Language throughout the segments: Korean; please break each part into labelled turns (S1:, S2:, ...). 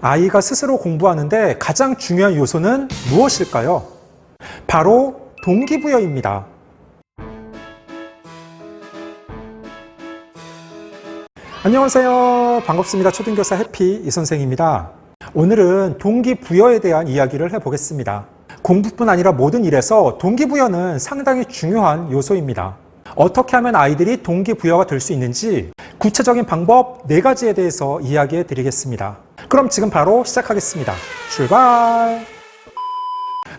S1: 아이가 스스로 공부하는데 가장 중요한 요소는 무엇일까요? 바로 동기부여입니다. 안녕하세요. 반갑습니다. 초등교사 해피 이선생입니다. 오늘은 동기부여에 대한 이야기를 해보겠습니다. 공부뿐 아니라 모든 일에서 동기부여는 상당히 중요한 요소입니다. 어떻게 하면 아이들이 동기부여가 될 수 있는지 구체적인 방법 4가지에 대해서 이야기해 드리겠습니다. 그럼 지금 바로 시작하겠습니다. 출발!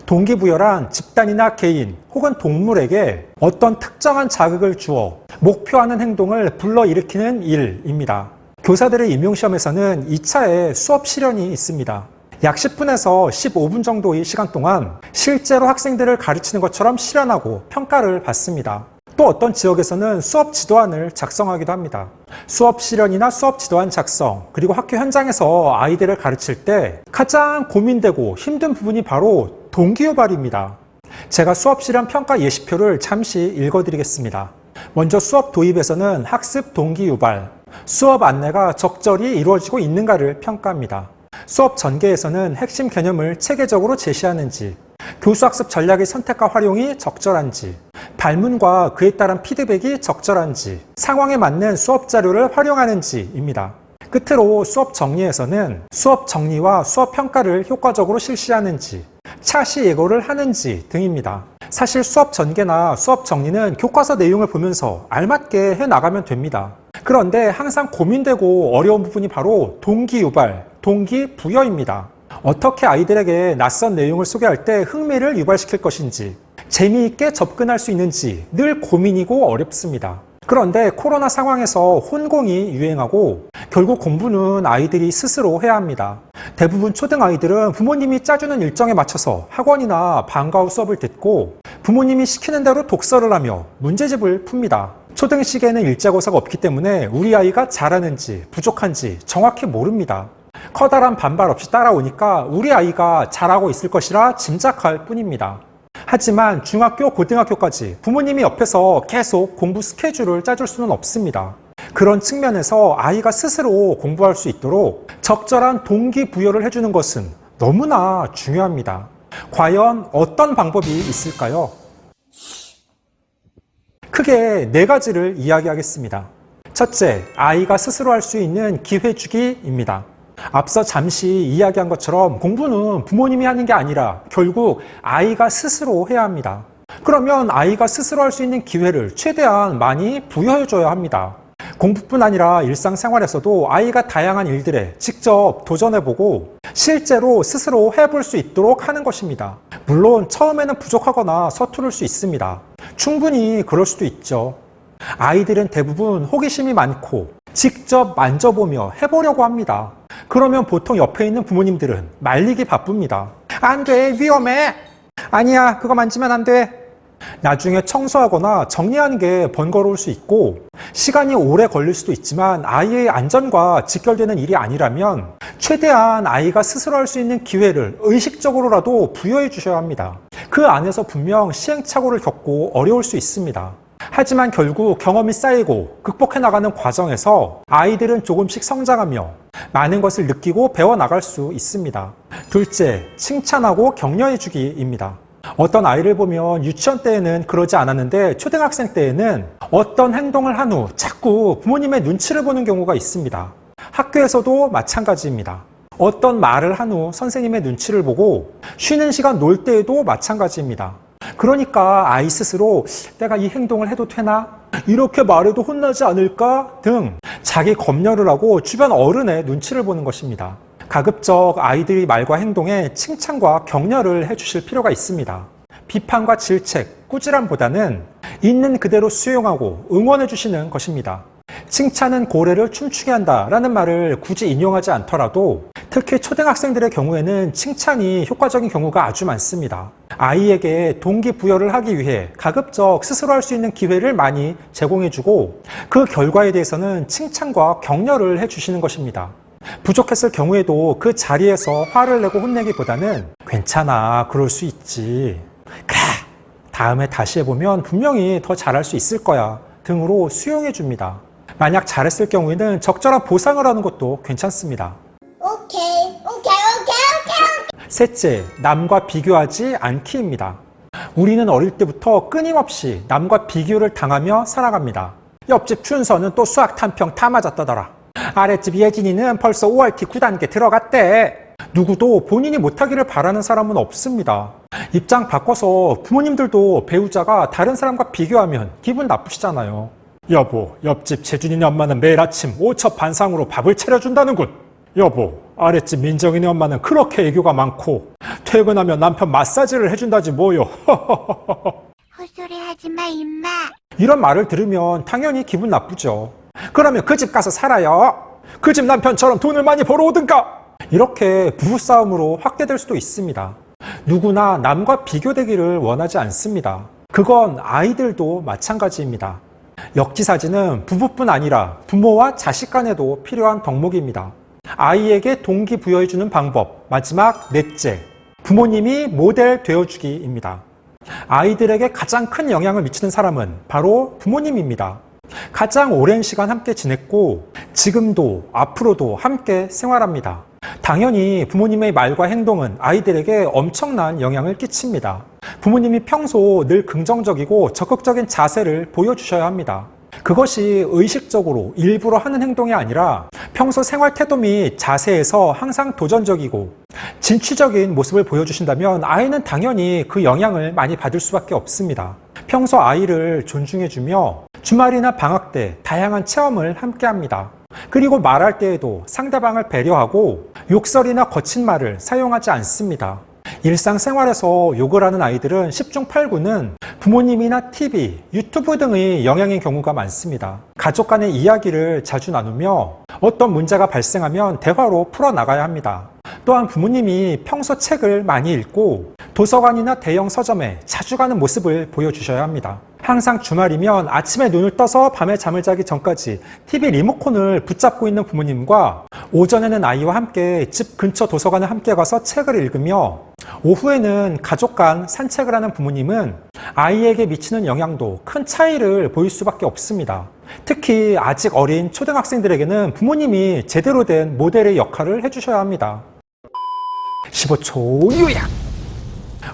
S1: 동기부여란 집단이나 개인 혹은 동물에게 어떤 특정한 자극을 주어 목표하는 행동을 불러일으키는 일입니다. 교사들의 임용시험에서는 2차에 수업 실연이 있습니다. 약 10분에서 15분 정도의 시간 동안 실제로 학생들을 가르치는 것처럼 실연하고 평가를 받습니다. 또 어떤 지역에서는 수업 지도안을 작성하기도 합니다. 수업 실연이나 수업 지도안 작성, 그리고 학교 현장에서 아이들을 가르칠 때 가장 고민되고 힘든 부분이 바로 동기유발입니다. 제가 수업 실연 평가 예시표를 잠시 읽어드리겠습니다. 먼저 수업 도입에서는 학습 동기유발, 수업 안내가 적절히 이루어지고 있는가를 평가합니다. 수업 전개에서는 핵심 개념을 체계적으로 제시하는지, 교수학습 전략의 선택과 활용이 적절한지, 발문과 그에 따른 피드백이 적절한지, 상황에 맞는 수업 자료를 활용하는지입니다. 끝으로 수업 정리에서는 수업 정리와 수업 평가를 효과적으로 실시하는지, 차시 예고를 하는지 등입니다. 사실 수업 전개나 수업 정리는 교과서 내용을 보면서 알맞게 해나가면 됩니다. 그런데 항상 고민되고 어려운 부분이 바로 동기유발, 동기부여입니다. 어떻게 아이들에게 낯선 내용을 소개할 때 흥미를 유발시킬 것인지, 재미있게 접근할 수 있는지 늘 고민이고 어렵습니다. 그런데 코로나 상황에서 혼공이 유행하고 결국 공부는 아이들이 스스로 해야 합니다. 대부분 초등 아이들은 부모님이 짜주는 일정에 맞춰서 학원이나 방과 후 수업을 듣고 부모님이 시키는 대로 독서를 하며 문제집을 풉니다. 초등 시기에는 일자고사가 없기 때문에 우리 아이가 잘하는지 부족한지 정확히 모릅니다. 커다란 반발 없이 따라오니까 우리 아이가 잘하고 있을 것이라 짐작할 뿐입니다. 하지만 중학교, 고등학교까지 부모님이 옆에서 계속 공부 스케줄을 짜줄 수는 없습니다. 그런 측면에서 아이가 스스로 공부할 수 있도록 적절한 동기부여를 해주는 것은 너무나 중요합니다. 과연 어떤 방법이 있을까요? 크게 4가지를 이야기하겠습니다. 첫째, 아이가 스스로 할 수 있는 기회주기입니다. 앞서 잠시 이야기한 것처럼 공부는 부모님이 하는 게 아니라 결국 아이가 스스로 해야 합니다. 그러면 아이가 스스로 할 수 있는 기회를 최대한 많이 부여해줘야 합니다. 공부뿐 아니라 일상생활에서도 아이가 다양한 일들에 직접 도전해보고 실제로 스스로 해볼 수 있도록 하는 것입니다. 물론 처음에는 부족하거나 서투를 수 있습니다. 충분히 그럴 수도 있죠. 아이들은 대부분 호기심이 많고 직접 만져보며 해보려고 합니다. 그러면 보통 옆에 있는 부모님들은 말리기 바쁩니다. 안 돼, 위험해. 아니야, 그거 만지면 안 돼. 나중에 청소하거나 정리하는 게 번거로울 수 있고 시간이 오래 걸릴 수도 있지만 아이의 안전과 직결되는 일이 아니라면 최대한 아이가 스스로 할 수 있는 기회를 의식적으로라도 부여해 주셔야 합니다. 그 안에서 분명 시행착오를 겪고 어려울 수 있습니다. 하지만 결국 경험이 쌓이고 극복해 나가는 과정에서 아이들은 조금씩 성장하며 많은 것을 느끼고 배워나갈 수 있습니다. 둘째, 칭찬하고 격려해 주기입니다. 어떤 아이를 보면 유치원 때에는 그러지 않았는데 초등학생 때에는 어떤 행동을 한 후 자꾸 부모님의 눈치를 보는 경우가 있습니다. 학교에서도 마찬가지입니다. 어떤 말을 한 후 선생님의 눈치를 보고 쉬는 시간 놀 때에도 마찬가지입니다. 그러니까 아이 스스로 내가 이 행동을 해도 되나? 이렇게 말해도 혼나지 않을까? 등 자기 검열을 하고 주변 어른의 눈치를 보는 것입니다. 가급적 아이들의 말과 행동에 칭찬과 격려를 해주실 필요가 있습니다. 비판과 질책, 꾸지람보다는 있는 그대로 수용하고 응원해 주시는 것입니다. 칭찬은 고래를 춤추게 한다라는 말을 굳이 인용하지 않더라도 특히 초등학생들의 경우에는 칭찬이 효과적인 경우가 아주 많습니다. 아이에게 동기부여를 하기 위해 가급적 스스로 할 수 있는 기회를 많이 제공해주고 그 결과에 대해서는 칭찬과 격려를 해주시는 것입니다. 부족했을 경우에도 그 자리에서 화를 내고 혼내기보다는 괜찮아, 그럴 수 있지. 그래, 다음에 다시 해보면 분명히 더 잘할 수 있을 거야 등으로 수용해 줍니다. 만약 잘했을 경우에는 적절한 보상을 하는 것도 괜찮습니다.
S2: 오케이.
S1: 셋째, 남과 비교하지 않기입니다. 우리는 어릴 때부터 끊임없이 남과 비교를 당하며 살아갑니다. 옆집 춘서는 또 수학 단평 다 맞았다더라. 아랫집 예진이는 벌써 ORT 9단계 들어갔대. 누구도 본인이 못하기를 바라는 사람은 없습니다. 입장 바꿔서 부모님들도 배우자가 다른 사람과 비교하면 기분 나쁘시잖아요. 여보, 옆집 재준이네 엄마는 매일 아침 5첩 반상으로 밥을 차려준다는군. 여보, 아랫집 민정이네 엄마는 그렇게 애교가 많고 퇴근하면 남편 마사지를 해준다지 뭐요.
S2: 헛소리 하지마 임마.
S1: 이런 말을 들으면 당연히 기분 나쁘죠. 그러면 그 집 가서 살아요. 그 집 남편처럼 돈을 많이 벌어오든가. 이렇게 부부싸움으로 확대될 수도 있습니다. 누구나 남과 비교되기를 원하지 않습니다. 그건 아이들도 마찬가지입니다. 역지사지는 부부뿐 아니라 부모와 자식 간에도 필요한 덕목입니다. 아이에게 동기부여해주는 방법, 마지막 넷째, 부모님이 모델 되어주기입니다. 아이들에게 가장 큰 영향을 미치는 사람은 바로 부모님입니다. 가장 오랜 시간 함께 지냈고 지금도 앞으로도 함께 생활합니다. 당연히 부모님의 말과 행동은 아이들에게 엄청난 영향을 끼칩니다. 부모님이 평소 늘 긍정적이고 적극적인 자세를 보여주셔야 합니다. 그것이 의식적으로 일부러 하는 행동이 아니라 평소 생활 태도 및 자세에서 항상 도전적이고 진취적인 모습을 보여주신다면 아이는 당연히 그 영향을 많이 받을 수밖에 없습니다. 평소 아이를 존중해주며 주말이나 방학 때 다양한 체험을 함께 합니다. 그리고 말할 때에도 상대방을 배려하고 욕설이나 거친 말을 사용하지 않습니다. 일상생활에서 욕을 하는 아이들은 10중 8구는 부모님이나 TV, 유튜브 등의 영향인 경우가 많습니다. 가족 간의 이야기를 자주 나누며 어떤 문제가 발생하면 대화로 풀어나가야 합니다. 또한 부모님이 평소 책을 많이 읽고 도서관이나 대형 서점에 자주 가는 모습을 보여주셔야 합니다. 항상 주말이면 아침에 눈을 떠서 밤에 잠을 자기 전까지 TV 리모컨을 붙잡고 있는 부모님과 오전에는 아이와 함께 집 근처 도서관에 함께 가서 책을 읽으며 오후에는 가족 간 산책을 하는 부모님은 아이에게 미치는 영향도 큰 차이를 보일 수밖에 없습니다. 특히 아직 어린 초등학생들에게는 부모님이 제대로 된 모델의 역할을 해주셔야 합니다. 15초 요약!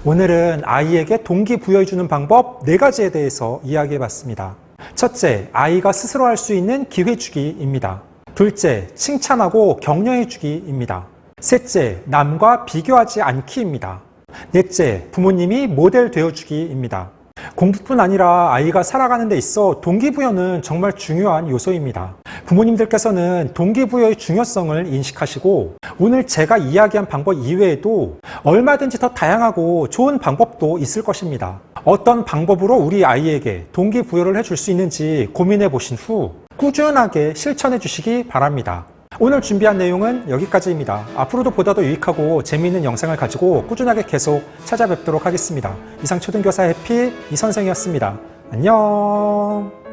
S1: 오늘은 아이에게 동기부여해주는 방법 4가지에 대해서 이야기해봤습니다. 첫째, 아이가 스스로 할 수 있는 기회주기입니다. 둘째, 칭찬하고 격려해주기입니다. 셋째, 남과 비교하지 않기입니다. 넷째, 부모님이 모델 되어주기입니다. 공부뿐 아니라 아이가 살아가는 데 있어 동기부여는 정말 중요한 요소입니다. 부모님들께서는 동기부여의 중요성을 인식하시고 오늘 제가 이야기한 방법 이외에도 얼마든지 더 다양하고 좋은 방법도 있을 것입니다. 어떤 방법으로 우리 아이에게 동기부여를 해줄 수 있는지 고민해 보신 후 꾸준하게 실천해 주시기 바랍니다. 오늘 준비한 내용은 여기까지입니다. 앞으로도 보다 더 유익하고 재미있는 영상을 가지고 꾸준하게 계속 찾아뵙도록 하겠습니다. 이상 초등교사 해피 이선생이었습니다. 안녕.